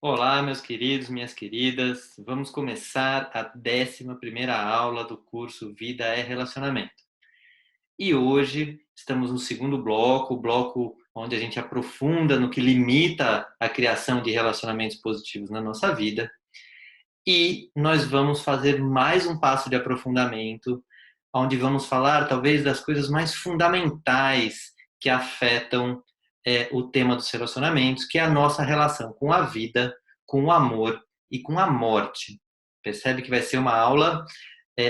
Olá, meus queridos, minhas queridas. Vamos começar a 11ª aula do curso Vida é Relacionamento. E hoje estamos no segundo bloco, o bloco onde a gente aprofunda no que limita a criação de relacionamentos positivos na nossa vida. E nós vamos fazer mais um passo de aprofundamento, onde vamos falar talvez das coisas mais fundamentais que afetam o tema dos relacionamentos, que é a nossa relação com a vida, com o amor e com a morte. Percebe que vai ser uma aula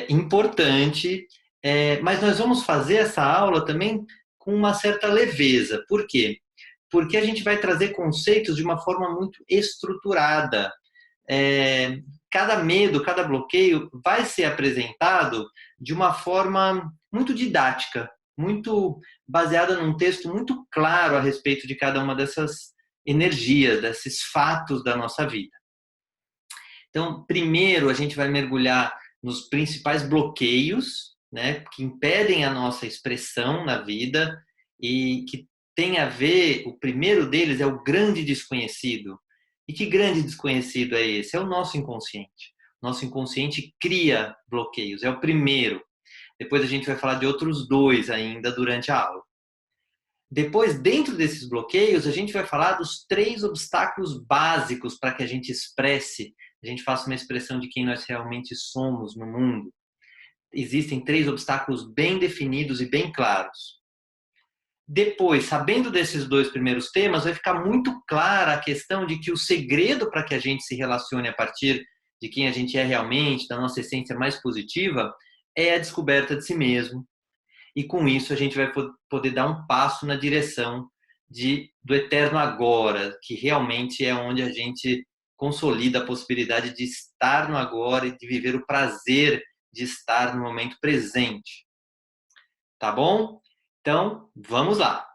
importante, mas nós vamos fazer essa aula também com uma certa leveza. Por quê? Porque a gente vai trazer conceitos de uma forma muito estruturada. É, Cada medo, cada bloqueio vai ser apresentado de uma forma muito didática, muito baseada num texto muito claro a respeito de cada uma dessas energias, desses fatos da nossa vida. Então, primeiro a gente vai mergulhar nos principais bloqueios, né, que impedem a nossa expressão na vida e que tem a ver, o primeiro deles é o grande desconhecido. E que grande desconhecido é esse? É o nosso inconsciente. Nosso inconsciente cria bloqueios, é o primeiro. Depois a gente vai falar de outros dois ainda durante a aula. Depois, dentro desses bloqueios, a gente vai falar dos 3 obstáculos básicos para que a gente expresse, a gente faça uma expressão de quem nós realmente somos no mundo. Existem 3 obstáculos bem definidos e bem claros. Depois, sabendo desses 2 primeiros temas, vai ficar muito clara a questão de que o segredo para que a gente se relacione a partir de quem a gente é realmente, da nossa essência mais positiva, é a descoberta de si mesmo. E com isso a gente vai poder dar um passo na direção do eterno agora, que realmente é onde a gente consolida a possibilidade de estar no agora e de viver o prazer de estar no momento presente. Tá bom? Então, vamos lá.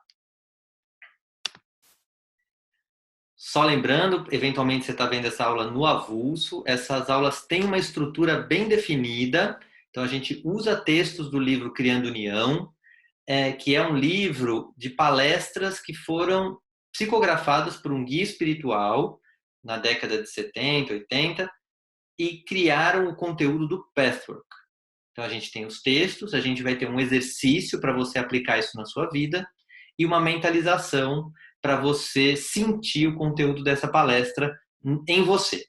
Só lembrando, eventualmente você está vendo essa aula no avulso, essas aulas têm uma estrutura bem definida, então a gente usa textos do livro Criando União, que é um livro de palestras que foram psicografadas por um guia espiritual na década de 70, 80 e criaram o conteúdo do Pathwork. Então a gente tem os textos, a gente vai ter um exercício para você aplicar isso na sua vida e uma mentalização para você sentir o conteúdo dessa palestra em você.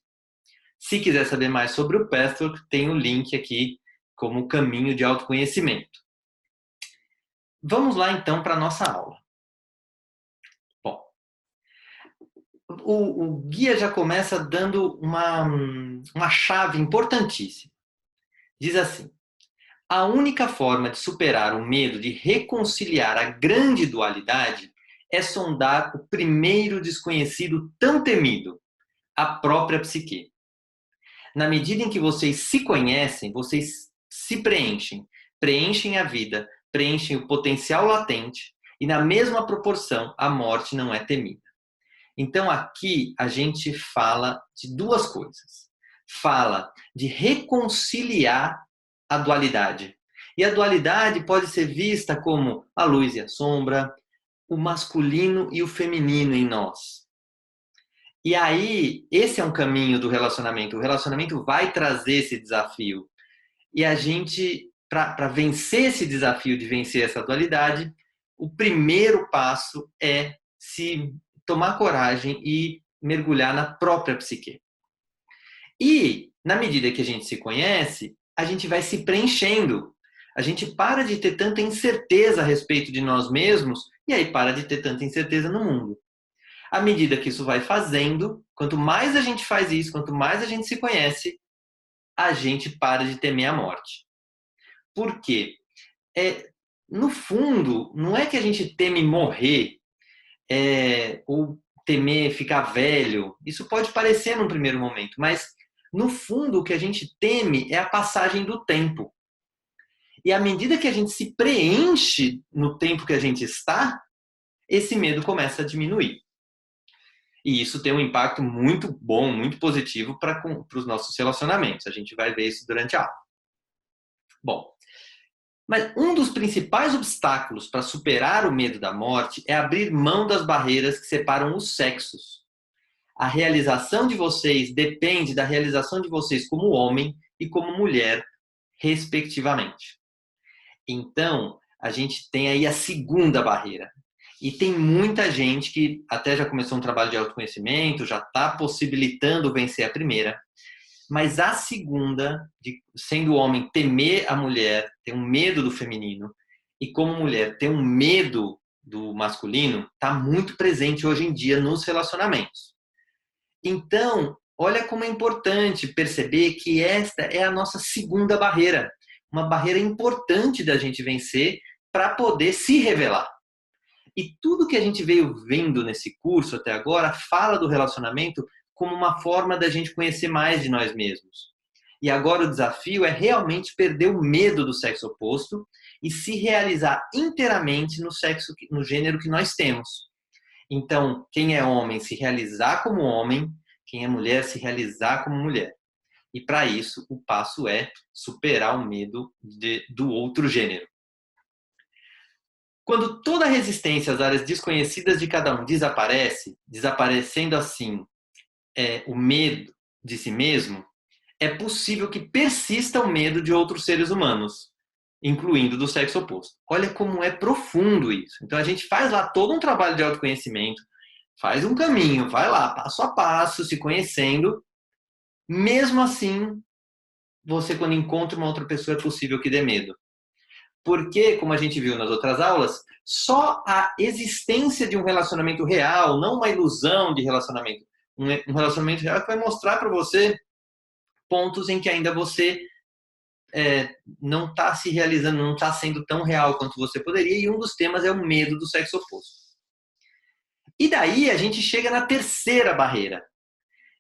Se quiser saber mais sobre o Pathwork, tem o link aqui como caminho de autoconhecimento. Vamos lá então para a nossa aula. Bom, o guia já começa dando uma chave importantíssima. Diz assim: a única forma de superar o medo de reconciliar a grande dualidade é sondar o primeiro desconhecido tão temido, a própria psique. Na medida em que vocês se conhecem, vocês se preenchem a vida, preenchem o potencial latente, e na mesma proporção a morte não é temida. Então aqui a gente fala de 2 coisas. Fala de reconciliar a dualidade. E a dualidade pode ser vista como a luz e a sombra, o masculino e o feminino em nós. E aí, esse é um caminho do relacionamento. O relacionamento vai trazer esse desafio. E a gente, para vencer esse desafio de vencer essa dualidade, o primeiro passo é se tomar coragem e mergulhar na própria psique. E, na medida que a gente se conhece, a gente vai se preenchendo. A gente para de ter tanta incerteza a respeito de nós mesmos e aí para de ter tanta incerteza no mundo. À medida que isso vai fazendo, quanto mais a gente faz isso, quanto mais a gente se conhece, a gente para de temer a morte. Por quê? No fundo, não é que a gente teme morrer ou temer ficar velho. Isso pode parecer num primeiro momento, mas no fundo o que a gente teme é a passagem do tempo. E à medida que a gente se preenche no tempo que a gente está, esse medo começa a diminuir. E isso tem um impacto muito bom, muito positivo para os nossos relacionamentos. A gente vai ver isso durante a aula. Bom, mas um dos principais obstáculos para superar o medo da morte é abrir mão das barreiras que separam os sexos. A realização de vocês depende da realização de vocês como homem e como mulher, respectivamente. Então, a gente tem aí a segunda barreira. E tem muita gente que até já começou um trabalho de autoconhecimento, já está possibilitando vencer a primeira. Mas a segunda, sendo o homem temer a mulher, ter um medo do feminino, e como mulher ter um medo do masculino, está muito presente hoje em dia nos relacionamentos. Então, olha como é importante perceber que esta é a nossa segunda barreira. Uma barreira importante da gente vencer para poder se revelar. E tudo que a gente veio vendo nesse curso até agora fala do relacionamento como uma forma da gente conhecer mais de nós mesmos. E agora o desafio é realmente perder o medo do sexo oposto e se realizar inteiramente no gênero que nós temos. Então, quem é homem se realizar como homem, quem é mulher se realizar como mulher. E para isso, o passo é superar o medo do outro gênero. Quando toda a resistência às áreas desconhecidas de cada um desaparece, desaparecendo assim o medo de si mesmo, é possível que persista o medo de outros seres humanos, incluindo do sexo oposto. Olha como é profundo isso. Então a gente faz lá todo um trabalho de autoconhecimento, faz um caminho, vai lá, passo a passo, se conhecendo. Mesmo assim, você quando encontra uma outra pessoa é possível que dê medo. Porque, como a gente viu nas outras aulas, só a existência de um relacionamento real, não uma ilusão de relacionamento, um relacionamento real que vai mostrar para você pontos em que ainda você não está se realizando, não está sendo tão real quanto você poderia, e um dos temas é o medo do sexo oposto. E daí a gente chega na terceira barreira.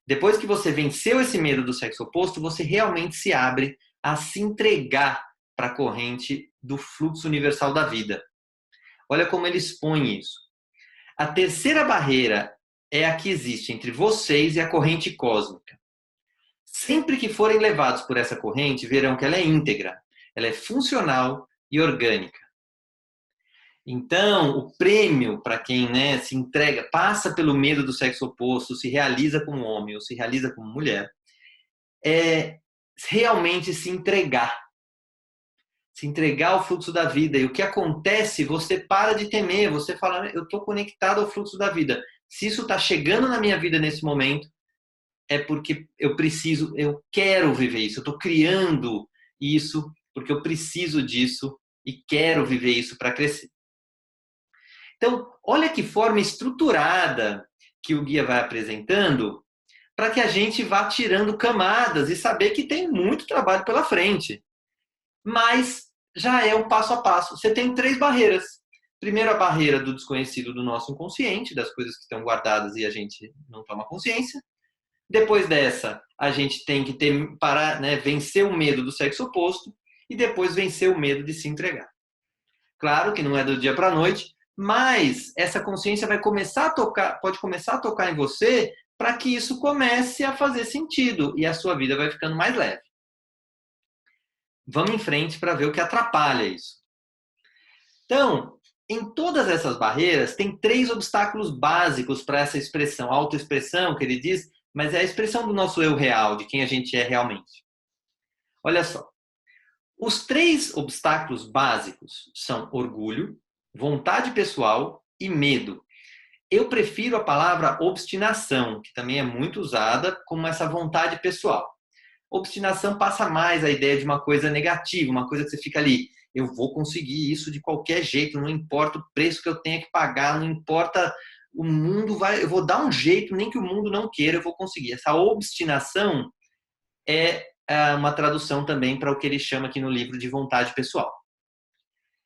Depois que você venceu esse medo do sexo oposto, você realmente se abre a se entregar para a corrente do fluxo universal da vida. Olha como ele expõe isso. A terceira barreira é a que existe entre vocês e a corrente cósmica. Sempre que forem levados por essa corrente, verão que ela é íntegra, ela é funcional e orgânica. Então, o prêmio para quem se entrega, passa pelo medo do sexo oposto, se realiza como homem ou se realiza como mulher, é realmente se entregar. Se entregar ao fluxo da vida. E o que acontece, você para de temer, você fala, eu estou conectado ao fluxo da vida. Se isso está chegando na minha vida nesse momento, é porque eu quero viver isso, eu estou criando isso, porque eu preciso disso e quero viver isso para crescer. Então, olha que forma estruturada que o guia vai apresentando para que a gente vá tirando camadas e saber que tem muito trabalho pela frente. Mas já é um passo a passo. Você tem 3 barreiras. Primeiro, a barreira do desconhecido do nosso inconsciente, das coisas que estão guardadas e a gente não toma consciência. Depois dessa, a gente tem que vencer o medo do sexo oposto e depois vencer o medo de se entregar. Claro que não é do dia para a noite, mas essa consciência pode começar a tocar em você para que isso comece a fazer sentido e a sua vida vai ficando mais leve. Vamos em frente para ver o que atrapalha isso. Então, em todas essas barreiras, tem 3 obstáculos básicos para essa expressão, autoexpressão, que ele diz, mas é a expressão do nosso eu real, de quem a gente é realmente. Olha só. Os 3 obstáculos básicos são orgulho, vontade pessoal e medo. Eu prefiro a palavra obstinação, que também é muito usada como essa vontade pessoal. Obstinação passa mais a ideia de uma coisa negativa, uma coisa que você fica ali, eu vou conseguir isso de qualquer jeito, não importa o preço que eu tenha que pagar, não importa o mundo, eu vou dar um jeito, nem que o mundo não queira, eu vou conseguir. Essa obstinação é uma tradução também para o que ele chama aqui no livro de vontade pessoal.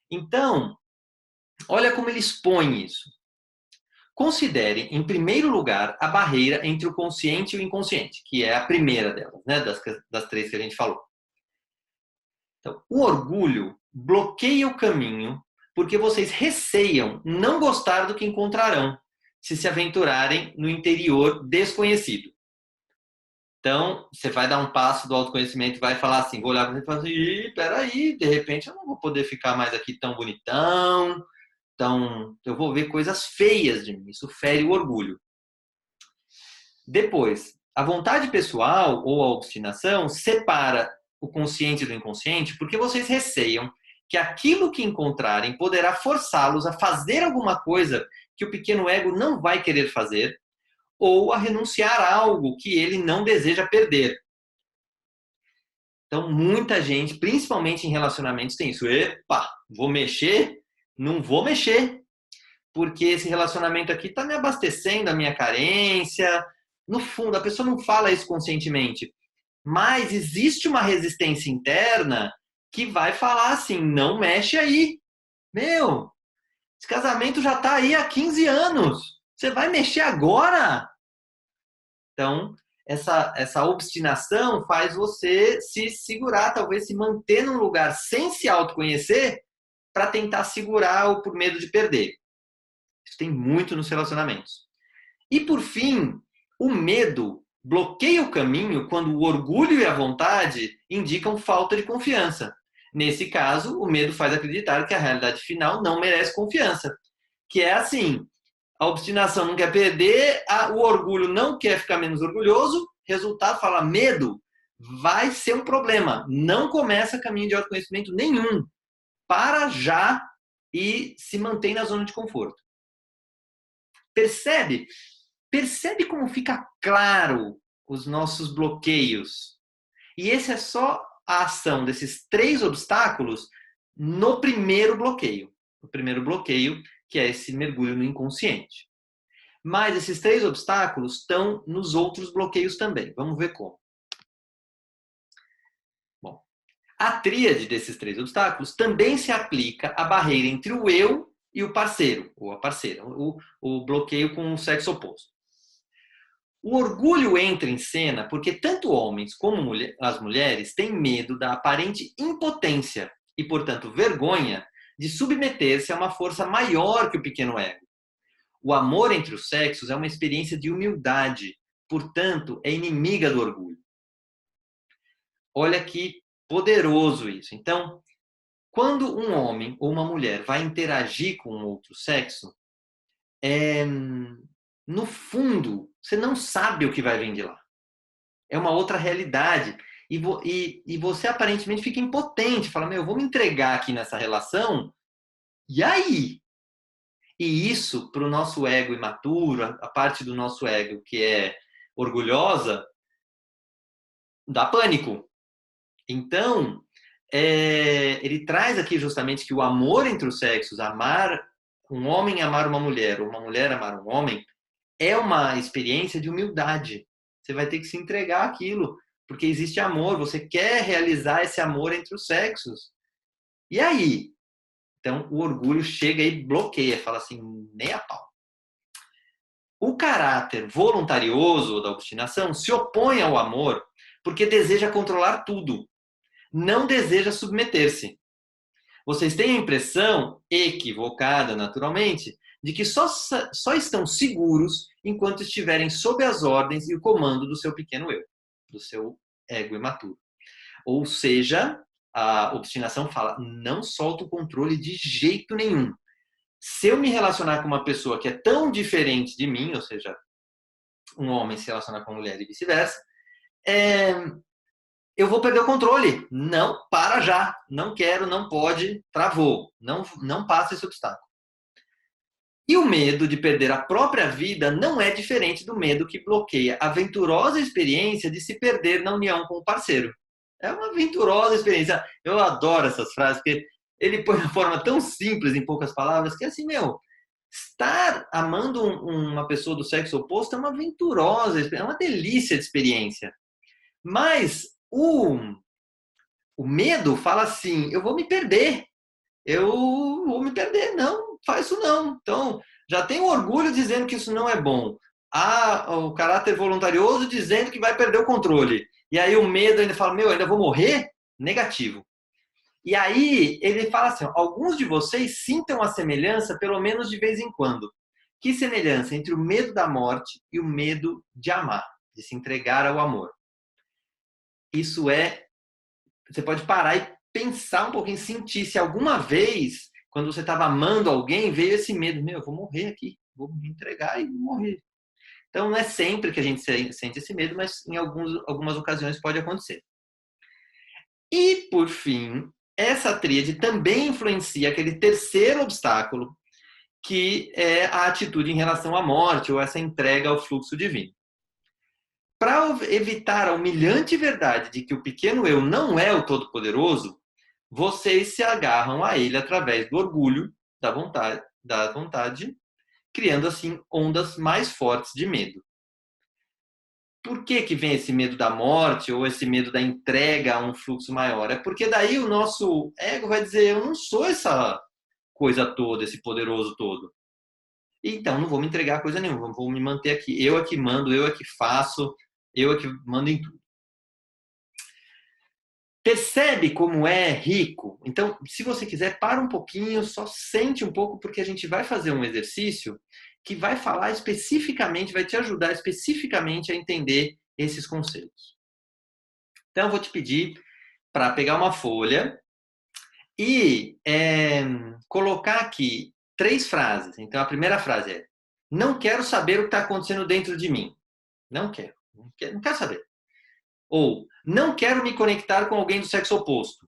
Então, olha como ele expõe isso. Considere, em primeiro lugar, a barreira entre o consciente e o inconsciente, que é a primeira delas, das 3 que a gente falou. Então, o orgulho bloqueia o caminho porque vocês receiam não gostar do que encontrarão se aventurarem no interior desconhecido. Então, você vai dar um passo do autoconhecimento e vai falar assim, vou olhar para você e falar assim, peraí, de repente eu não vou poder ficar mais aqui tão bonitão, eu vou ver coisas feias de mim, isso fere o orgulho. Depois, a vontade pessoal ou a obstinação separa o consciente do inconsciente porque vocês receiam que aquilo que encontrarem poderá forçá-los a fazer alguma coisa que o pequeno ego não vai querer fazer ou a renunciar a algo que ele não deseja perder. Então, muita gente, principalmente em relacionamentos, tem isso. Epa, vou mexer? Não vou mexer, porque esse relacionamento aqui está me abastecendo a minha carência. No fundo, a pessoa não fala isso conscientemente, mas existe uma resistência interna que vai falar assim, não mexe aí. Meu, esse casamento já está aí há 15 anos. Você vai mexer agora? Então, essa obstinação faz você se segurar, talvez se manter num lugar sem se autoconhecer para tentar segurar ou por medo de perder. Isso tem muito nos relacionamentos. E, por fim, o medo bloqueia o caminho quando o orgulho e a vontade indicam falta de confiança. Nesse caso, o medo faz acreditar que a realidade final não merece confiança. Que é assim, a obstinação não quer perder, o orgulho não quer ficar menos orgulhoso, resultado, fala, medo vai ser um problema. Não começa caminho de autoconhecimento nenhum. Para já e se mantém na zona de conforto. Percebe? Percebe como fica claro os nossos bloqueios. E esse é só a ação desses 3 obstáculos no primeiro bloqueio. O primeiro bloqueio, que é esse mergulho no inconsciente. Mas esses 3 obstáculos estão nos outros bloqueios também. Vamos ver como. Bom, a tríade desses 3 obstáculos também se aplica à barreira entre o eu e o parceiro, ou a parceira, o bloqueio com o sexo oposto. O orgulho entra em cena porque tanto homens como as mulheres têm medo da aparente impotência e, portanto, vergonha de submeter-se a uma força maior que o pequeno ego. O amor entre os sexos é uma experiência de humildade, portanto, é inimiga do orgulho. Olha que poderoso isso. Então, quando um homem ou uma mulher vai interagir com um outro sexo, no fundo, você não sabe o que vai vir de lá. É uma outra realidade. E você aparentemente fica impotente. Fala, eu vou me entregar aqui nessa relação. E aí? E isso, para o nosso ego imaturo, a parte do nosso ego que é orgulhosa, dá pânico. Então, ele traz aqui justamente que o amor entre os sexos, amar um homem amar uma mulher, ou uma mulher amar um homem, é uma experiência de humildade. Você vai ter que se entregar àquilo, porque existe amor, você quer realizar esse amor entre os sexos. E aí? Então, o orgulho chega e bloqueia, fala assim, nem a pau. O caráter voluntarioso da obstinação se opõe ao amor porque deseja controlar tudo, não deseja submeter-se. Vocês têm a impressão, equivocada naturalmente, de que só estão seguros enquanto estiverem sob as ordens e o comando do seu pequeno eu, do seu ego imaturo. Ou seja, a obstinação fala, não solto o controle de jeito nenhum. Se eu me relacionar com uma pessoa que é tão diferente de mim, ou seja, um homem se relacionar com uma mulher e vice-versa, eu vou perder o controle. Não, para já. Não quero, não pode, travou. Não passa esse obstáculo. E o medo de perder a própria vida não é diferente do medo que bloqueia a venturosa experiência de se perder na união com o parceiro. É uma venturosa experiência. Eu adoro essas frases, porque ele põe de uma forma tão simples, em poucas palavras, que é assim, estar amando uma pessoa do sexo oposto é uma venturosa, é uma delícia de experiência. Mas o medo fala assim, eu vou me perder. Não, faz isso não. Então, já tem o orgulho dizendo que isso não é bom. O caráter voluntarioso dizendo que vai perder o controle. E aí o medo ainda fala, ainda vou morrer? Negativo. E aí ele fala assim, alguns de vocês sintam a semelhança pelo menos de vez em quando. Que semelhança entre o medo da morte e o medo de amar, de se entregar ao amor. Isso você pode parar e pensar um pouquinho, sentir se alguma vez, quando você estava amando alguém, veio esse medo, eu vou morrer aqui, vou me entregar e morrer. Então, não é sempre que a gente sente esse medo, mas em algumas ocasiões pode acontecer. E, por fim, essa tríade também influencia aquele terceiro obstáculo, que é a atitude em relação à morte ou essa entrega ao fluxo divino. Para evitar a humilhante verdade de que o pequeno eu não é o Todo-Poderoso, vocês se agarram a ele através do orgulho, da vontade, criando assim ondas mais fortes de medo. Por que vem esse medo da morte ou esse medo da entrega a um fluxo maior? É porque daí o nosso ego vai dizer, eu não sou essa coisa toda, esse poderoso todo. Então, não vou me entregar a coisa nenhuma, vou me manter aqui. Eu é que mando, eu é que faço, eu é que mando em tudo. Percebe como é rico? Então, se você quiser, para um pouquinho, só sente um pouco, porque a gente vai fazer um exercício que vai falar especificamente, vai te ajudar especificamente a entender esses conceitos. Então, eu vou te pedir para pegar uma folha e colocar aqui 3 frases. Então, a primeira frase é: não quero saber o que está acontecendo dentro de mim. Não quero. Não quero saber. Ou, não quero me conectar com alguém do sexo oposto.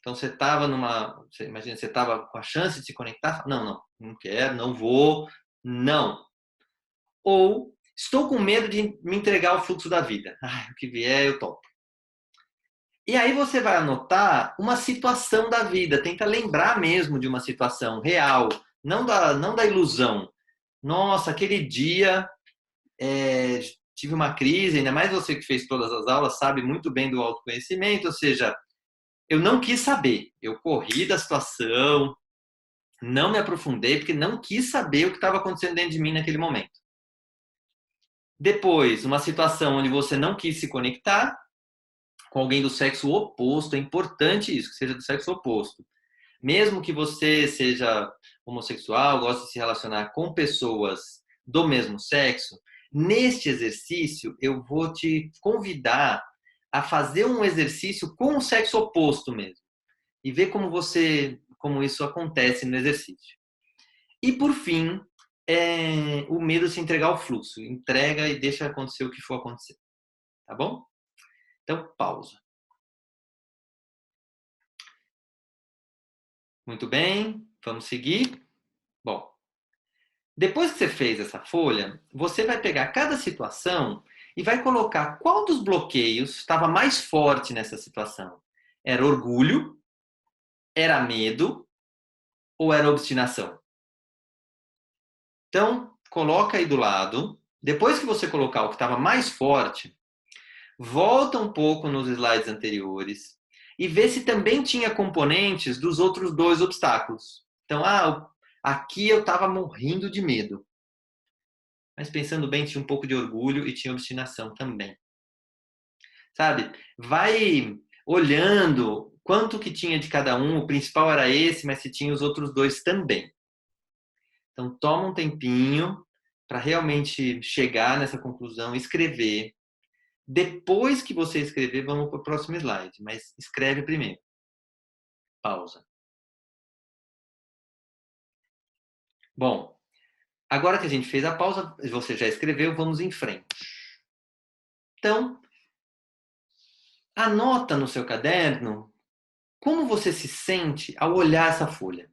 Então, você estava imagina, você estava com a chance de se conectar. Não quero, não vou, não. Ou, estou com medo de me entregar ao fluxo da vida. O que vier, eu topo. E aí você vai anotar uma situação da vida. Tenta lembrar mesmo de uma situação real, não da ilusão. Nossa, aquele dia tive uma crise, ainda mais você que fez todas as aulas, sabe muito bem do autoconhecimento, ou seja, eu não quis saber. Eu corri da situação, não me aprofundei, porque não quis saber o que estava acontecendo dentro de mim naquele momento. Depois, uma situação onde você não quis se conectar com alguém do sexo oposto, é importante isso, que seja do sexo oposto. Mesmo que você seja homossexual, goste de se relacionar com pessoas do mesmo sexo, neste exercício eu vou te convidar a fazer um exercício com o sexo oposto mesmo e ver como isso acontece no exercício. E por fim, o medo de se entregar ao fluxo. Entrega e deixa acontecer o que for acontecer. Tá bom? Então, pausa. Muito bem, vamos seguir. Bom, depois que você fez essa folha, você vai pegar cada situação e vai colocar qual dos bloqueios estava mais forte nessa situação. Era orgulho, era medo ou era obstinação? Então, coloca aí do lado. Depois que você colocar o que estava mais forte, volta um pouco nos slides anteriores e vê se também tinha componentes dos outros 2 obstáculos. Então, aqui eu estava morrendo de medo. Mas pensando bem, tinha um pouco de orgulho e tinha obstinação também. Sabe? Vai olhando quanto que tinha de cada um, o principal era esse, mas se tinha os outros 2 também. Então, toma um tempinho para realmente chegar nessa conclusão, escrever. Depois que você escrever, vamos para o próximo slide, mas escreve primeiro. Pausa. Bom, agora que a gente fez a pausa, você já escreveu, vamos em frente. Então, anota no seu caderno como você se sente ao olhar essa folha.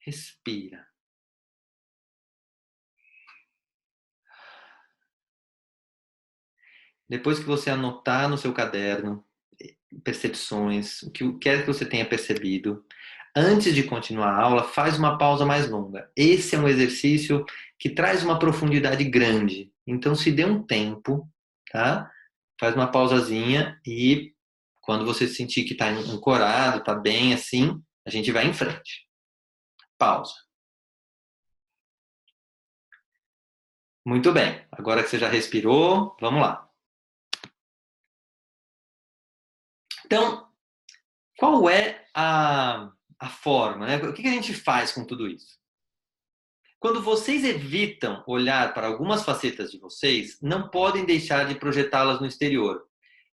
Respira. Depois que você anotar no seu caderno percepções, o que quer que você tenha percebido, antes de continuar a aula, faz uma pausa mais longa. Esse é um exercício que traz uma profundidade grande. Então, se dê um tempo, tá? Faz uma pausazinha e quando você sentir que está ancorado, está bem assim, a gente vai em frente. Pausa. Muito bem. Agora que você já respirou, vamos lá. Então, qual é a forma, né? O que a gente faz com tudo isso? Quando vocês evitam olhar para algumas facetas de vocês, não podem deixar de projetá-las no exterior,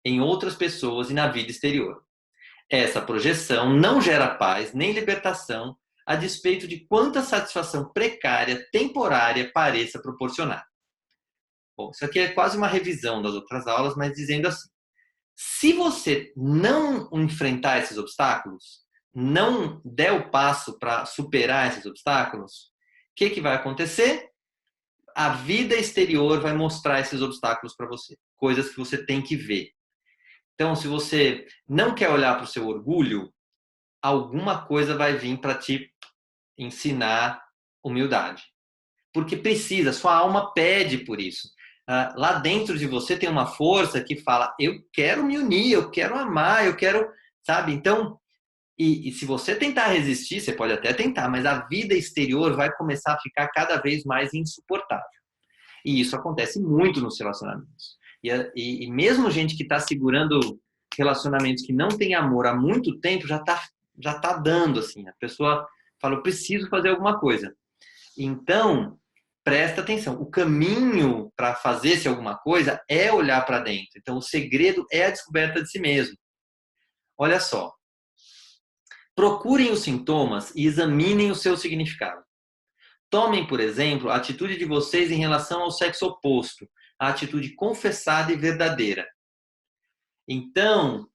em outras pessoas e na vida exterior. Essa projeção não gera paz nem libertação, a despeito de quanta satisfação precária, temporária, pareça proporcionar. Bom, isso aqui é quase uma revisão das outras aulas, mas dizendo assim: se você não enfrentar esses obstáculos, não der o passo para superar esses obstáculos, o que vai acontecer? A vida exterior vai mostrar esses obstáculos para você, coisas que você tem que ver. Então, se você não quer olhar para o seu orgulho, alguma coisa vai vir para te ensinar humildade. Porque precisa, sua alma pede por isso. Lá dentro de você tem uma força que fala: eu quero me unir, eu quero amar, eu quero, sabe? Então, e se você tentar resistir, você pode até tentar, mas a vida exterior vai começar a ficar cada vez mais insuportável. E isso acontece muito nos relacionamentos. E mesmo gente que está segurando relacionamentos que não tem amor há muito tempo, já tá dando, assim. A pessoa fala: eu preciso fazer alguma coisa. Então, presta atenção. O caminho para fazer-se alguma coisa é olhar para dentro. Então, o segredo é a descoberta de si mesmo. Olha só. Procurem os sintomas e examinem o seu significado. Tomem, por exemplo, a atitude de vocês em relação ao sexo oposto, a atitude confessada e verdadeira. Então,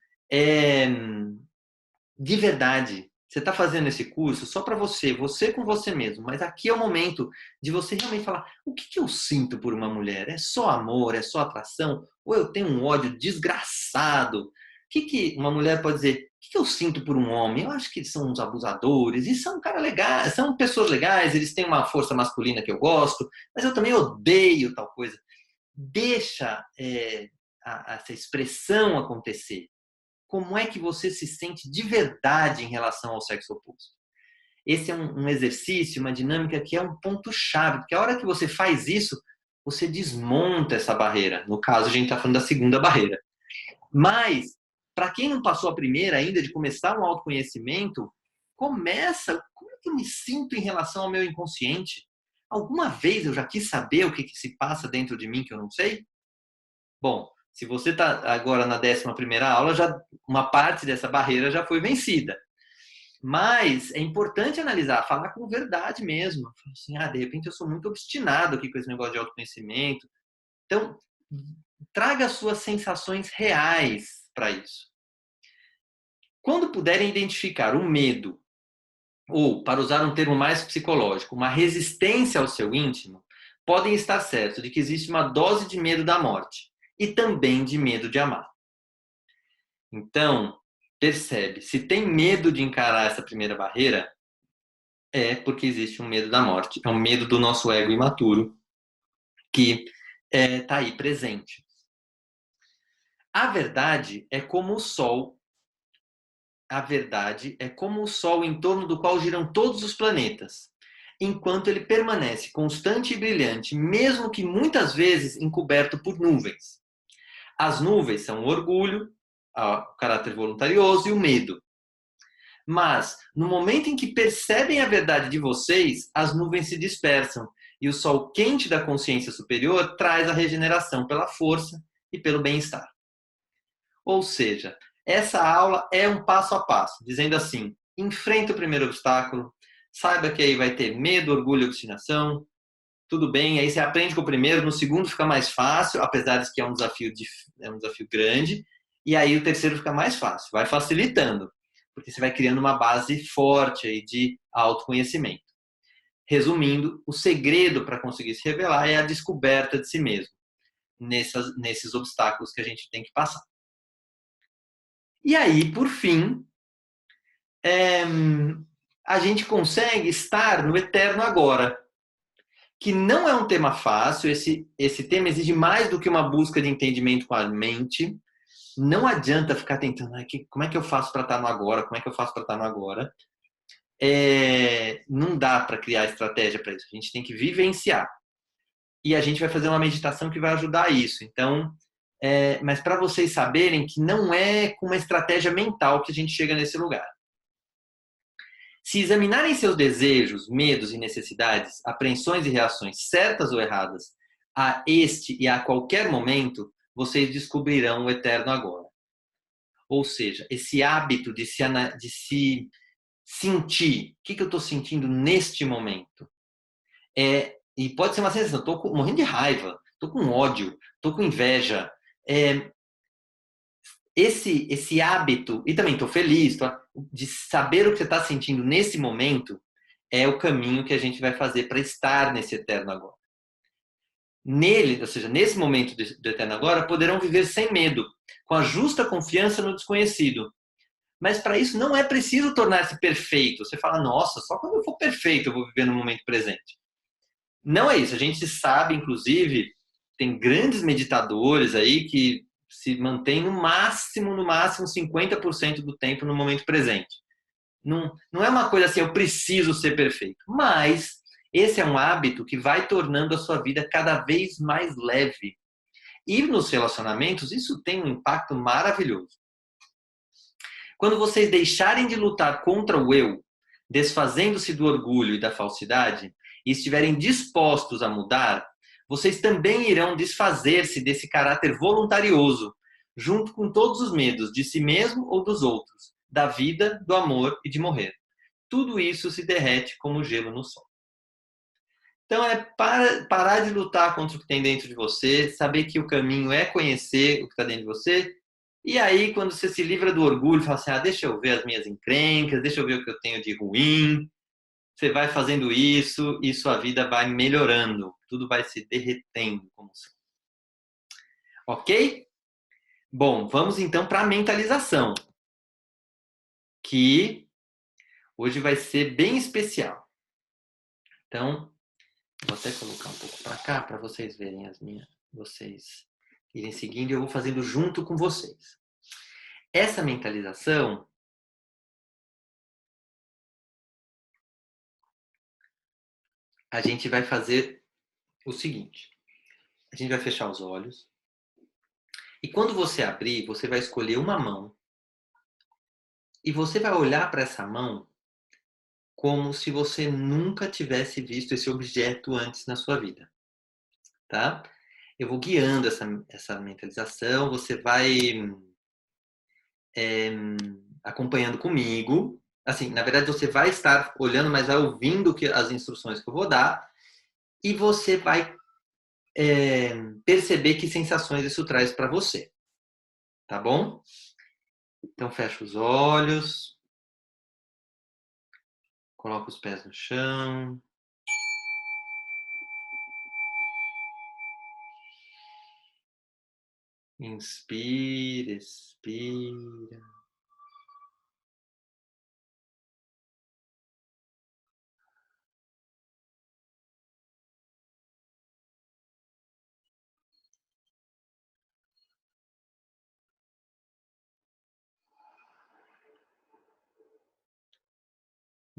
de verdade, você está fazendo esse curso só para você com você mesmo, mas aqui é o momento de você realmente falar: o que eu sinto por uma mulher? É só amor? É só atração? Ou eu tenho um ódio desgraçado? O que uma mulher pode dizer? O que eu sinto por um homem? Eu acho que eles são uns abusadores, e são cara legais, são pessoas legais, eles têm uma força masculina que eu gosto, mas eu também odeio tal coisa. Deixa essa expressão acontecer. Como é que você se sente de verdade em relação ao sexo oposto? Esse é um exercício, uma dinâmica que é um ponto-chave, porque a hora que você faz isso, você desmonta essa barreira. No caso, a gente está falando da segunda barreira. Mas, para quem não passou a primeira ainda, de começar um autoconhecimento, começa: como é que eu me sinto em relação ao meu inconsciente? Alguma vez eu já quis saber o que se passa dentro de mim que eu não sei? Bom, se você está agora na 11ª aula, uma parte dessa barreira já foi vencida. Mas é importante analisar, falar com verdade mesmo. Assim: de repente eu sou muito obstinado aqui com esse negócio de autoconhecimento. Então, traga suas sensações reais para isso. Quando puderem identificar um medo, ou, para usar um termo mais psicológico, uma resistência ao seu íntimo, podem estar certos de que existe uma dose de medo da morte e também de medo de amar. Então, percebe, se tem medo de encarar essa primeira barreira, é porque existe um medo da morte, é um medo do nosso ego imaturo que está aí presente. A verdade é como o Sol. A verdade é como o Sol em torno do qual giram todos os planetas, enquanto ele permanece constante e brilhante, mesmo que muitas vezes encoberto por nuvens. As nuvens são o orgulho, o caráter voluntarioso e o medo. Mas, no momento em que percebem a verdade de vocês, as nuvens se dispersam e o sol quente da consciência superior traz a regeneração pela força e pelo bem-estar. Ou seja, essa aula é um passo a passo, dizendo assim: enfrenta o primeiro obstáculo, saiba que aí vai ter medo, orgulho e obstinação, tudo bem, aí você aprende com o primeiro, no segundo fica mais fácil, apesar de que é um desafio grande, e aí o terceiro fica mais fácil, vai facilitando, porque você vai criando uma base forte aí de autoconhecimento. Resumindo, o segredo para conseguir se revelar é a descoberta de si mesmo, nesses obstáculos que a gente tem que passar. E aí, por fim, a gente consegue estar no eterno agora, que não é um tema fácil. Esse tema exige mais do que uma busca de entendimento com a mente. Não adianta ficar tentando: como é que eu faço para estar no agora? Como é que eu faço para estar no agora? Não dá para criar estratégia para isso. A gente tem que vivenciar. E a gente vai fazer uma meditação que vai ajudar a isso. Então, mas para vocês saberem que não é com uma estratégia mental que a gente chega nesse lugar. Se examinarem seus desejos, medos e necessidades, apreensões e reações certas ou erradas a este e a qualquer momento, vocês descobrirão o eterno agora. Ou seja, esse hábito de se sentir. O que eu estou sentindo neste momento? E pode ser uma sensação, estou morrendo de raiva, estou com ódio, estou com inveja. Esse hábito, e também estou feliz, de saber o que você está sentindo nesse momento, é o caminho que a gente vai fazer para estar nesse eterno agora. Nele, ou seja, nesse momento do eterno agora, poderão viver sem medo, com a justa confiança no desconhecido. Mas para isso não é preciso tornar-se perfeito. Você fala, nossa, só quando eu for perfeito eu vou viver no momento presente. Não é isso. A gente sabe, inclusive, tem grandes meditadores aí que se mantêm no máximo 50% do tempo no momento presente. Não é uma coisa assim, eu preciso ser perfeito. Mas esse é um hábito que vai tornando a sua vida cada vez mais leve. E nos relacionamentos, isso tem um impacto maravilhoso. Quando vocês deixarem de lutar contra o eu, desfazendo-se do orgulho e da falsidade, e estiverem dispostos a mudar, vocês também irão desfazer-se desse caráter voluntarioso, junto com todos os medos de si mesmo ou dos outros, da vida, do amor e de morrer. Tudo isso se derrete como gelo no sol. Então é parar de lutar contra o que tem dentro de você, saber que o caminho é conhecer o que está dentro de você. E aí, quando você se livra do orgulho, fala assim, deixa eu ver as minhas encrencas, deixa eu ver o que eu tenho de ruim. Você vai fazendo isso e sua vida vai melhorando. Tudo vai se derretendo, como sempre. Ok? Bom, vamos então para a mentalização, que hoje vai ser bem especial. Então, vou até colocar um pouco para cá para vocês verem as minhas, vocês irem seguindo e eu vou fazendo junto com vocês. Essa mentalização, a gente vai fazer o seguinte. A gente vai fechar os olhos. E quando você abrir, você vai escolher uma mão. E você vai olhar para essa mão como se você nunca tivesse visto esse objeto antes na sua vida. Tá? Eu vou guiando essa mentalização. Você vai acompanhando comigo. Assim, na verdade, você vai estar olhando, mas vai ouvindo as instruções que eu vou dar. E você vai perceber que sensações isso traz para você. Tá bom? Então, fecha os olhos. Coloca os pés no chão. Inspira, expira.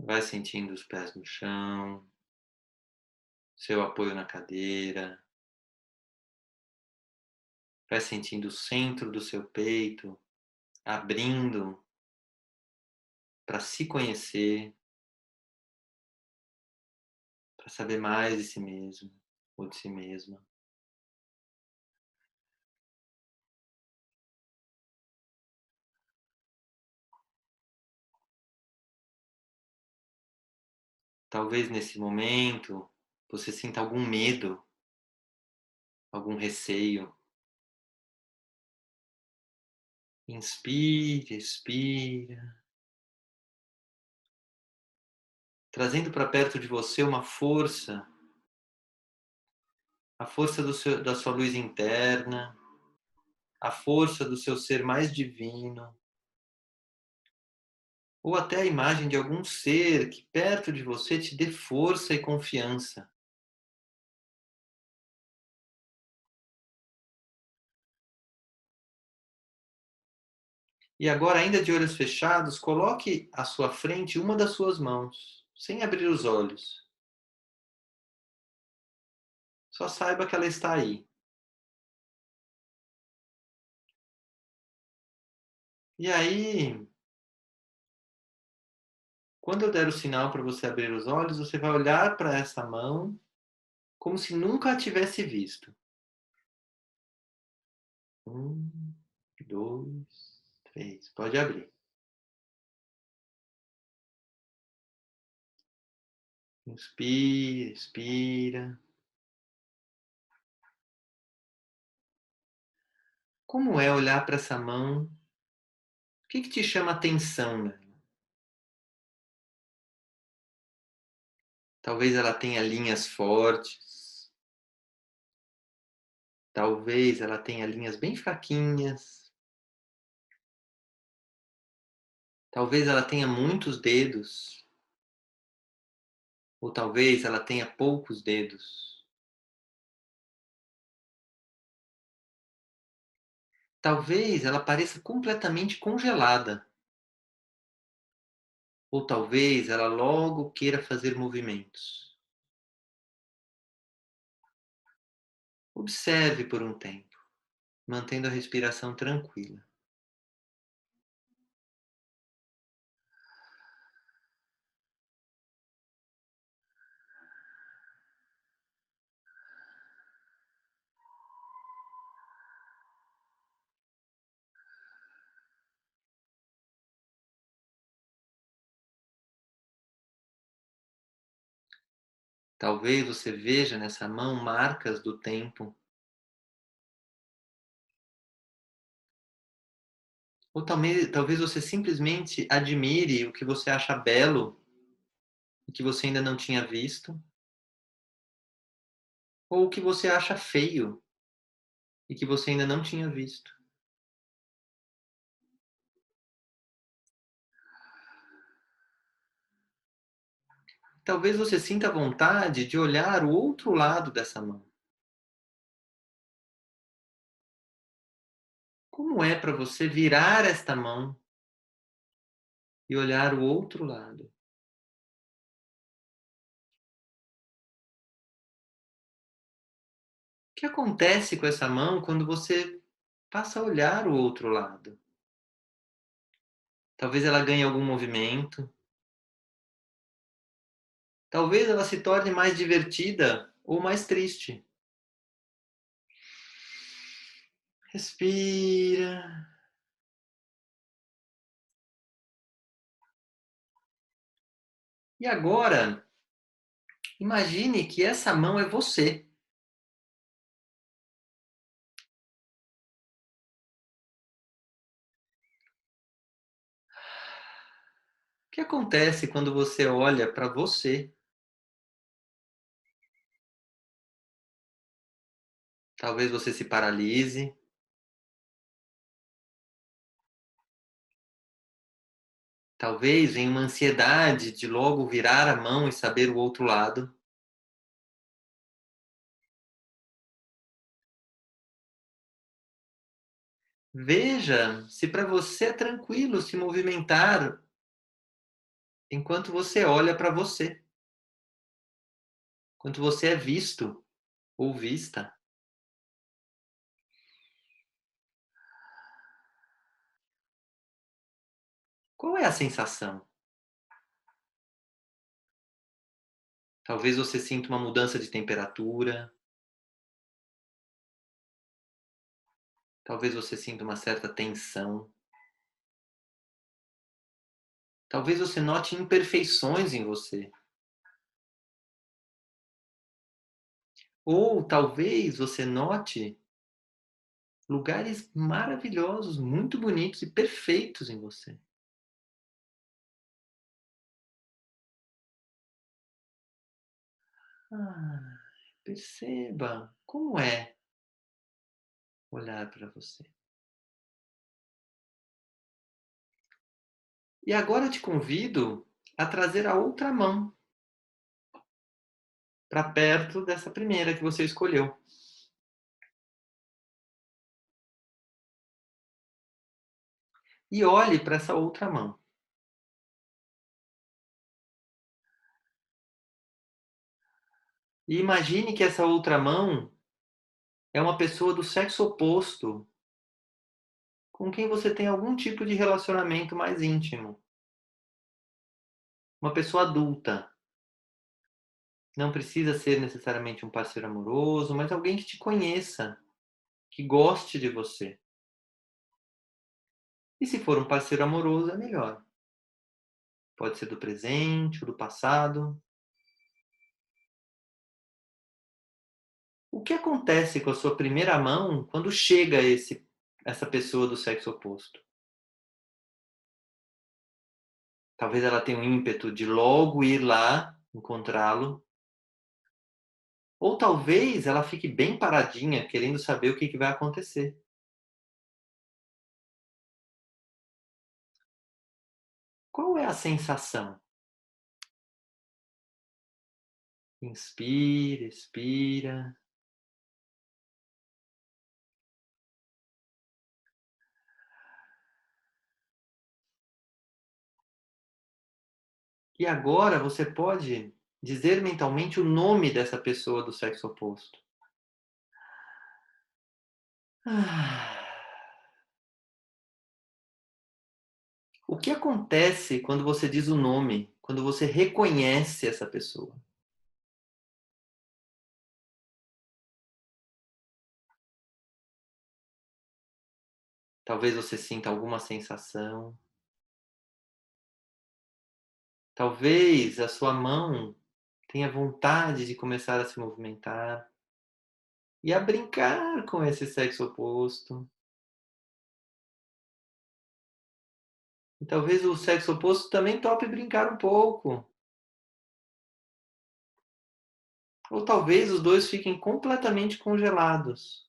Vai sentindo os pés no chão, seu apoio na cadeira. Vai sentindo o centro do seu peito abrindo para se conhecer, para saber mais de si mesmo ou de si mesma. Talvez nesse momento você sinta algum medo, algum receio. Inspire, expira, trazendo para perto de você uma força, a força da sua luz interna, a força do seu ser mais divino, ou até a imagem de algum ser que perto de você te dê força e confiança. E agora, ainda de olhos fechados, coloque à sua frente uma das suas mãos, sem abrir os olhos. Só saiba que ela está aí. E aí, quando eu der o sinal para você abrir os olhos, você vai olhar para essa mão como se nunca a tivesse visto. 1, 2, 3. Pode abrir. Inspira, expira. Como é olhar para essa mão? O que te chama atenção nela? Talvez ela tenha linhas fortes, talvez ela tenha linhas bem fraquinhas, talvez ela tenha muitos dedos, ou talvez ela tenha poucos dedos. Talvez ela pareça completamente congelada, ou talvez ela logo queira fazer movimentos. Observe por um tempo, mantendo a respiração tranquila. Talvez você veja nessa mão marcas do tempo, ou talvez você simplesmente admire o que você acha belo e que você ainda não tinha visto, ou o que você acha feio e que você ainda não tinha visto. Talvez você sinta vontade de olhar o outro lado dessa mão. Como é para você virar esta mão e olhar o outro lado? O que acontece com essa mão quando você passa a olhar o outro lado? Talvez ela ganhe algum movimento, talvez ela se torne mais divertida ou mais triste. Respira. E agora, imagine que essa mão é você. O que acontece quando você olha para você? Talvez você se paralise, talvez venha uma ansiedade de logo virar a mão e saber o outro lado. Veja se para você é tranquilo se movimentar enquanto você olha para você, enquanto você é visto ou vista. Qual é a sensação? Talvez você sinta uma mudança de temperatura, talvez você sinta uma certa tensão, talvez você note imperfeições em você, ou talvez você note lugares maravilhosos, muito bonitos e perfeitos em você. Ah, perceba como é olhar para você. E agora eu te convido a trazer a outra mão para perto dessa primeira que você escolheu. E olhe para essa outra mão. E imagine que essa outra mão é uma pessoa do sexo oposto com quem você tem algum tipo de relacionamento mais íntimo. Uma pessoa adulta. Não precisa ser necessariamente um parceiro amoroso, mas alguém que te conheça, que goste de você. E se for um parceiro amoroso, é melhor. Pode ser do presente ou do passado. O que acontece com a sua primeira mão quando chega essa pessoa do sexo oposto? Talvez ela tenha um ímpeto de logo ir lá encontrá-lo, ou talvez ela fique bem paradinha, querendo saber o que vai acontecer. Qual é a sensação? Inspira, expira. E agora você pode dizer mentalmente o nome dessa pessoa do sexo oposto. Ah. O que acontece quando você diz o nome, quando você reconhece essa pessoa? Talvez você sinta alguma sensação. Talvez a sua mão tenha vontade de começar a se movimentar e a brincar com esse sexo oposto. E talvez o sexo oposto também tope brincar um pouco. Ou talvez os dois fiquem completamente congelados.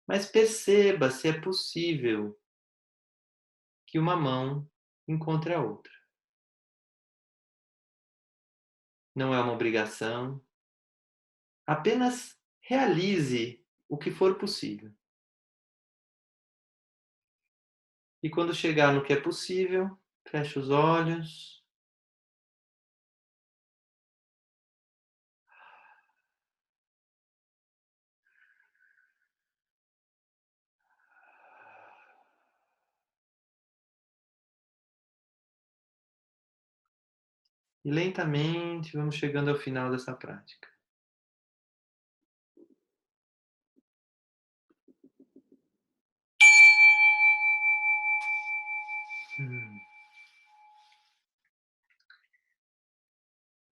Mas perceba se é possível que uma mão encontre a outra. Não é uma obrigação. Apenas realize o que for possível. E quando chegar no que é possível, feche os olhos. E lentamente vamos chegando ao final dessa prática. Hum,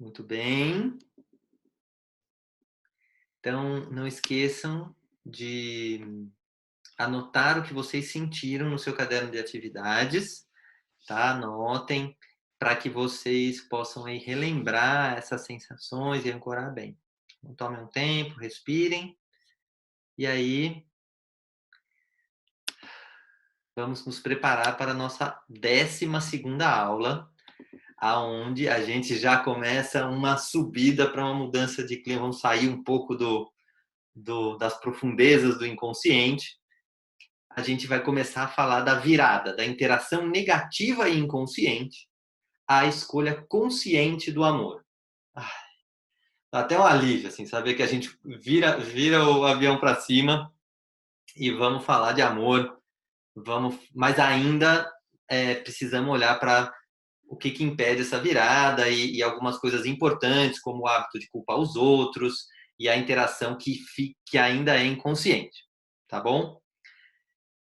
Muito bem. Então, não esqueçam de anotar o que vocês sentiram no seu caderno de atividades, tá? Anotem para que vocês possam aí relembrar essas sensações e ancorar bem. Então, tomem um tempo, respirem e aí vamos nos preparar para a nossa 12ª aula, aonde a gente já começa uma subida para uma mudança de clima. Vamos sair um pouco das profundezas do inconsciente. A gente vai começar a falar da virada, da interação negativa e inconsciente à escolha consciente do amor. Ah, dá até um alívio, assim, saber que a gente vira o avião para cima e vamos falar de amor, mas ainda precisamos olhar para o que impede essa virada e algumas coisas importantes, como o hábito de culpar os outros e a interação que ainda é inconsciente, tá bom?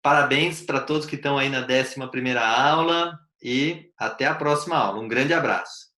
Parabéns para todos que estão aí na 11ª aula e até a próxima aula. Um grande abraço.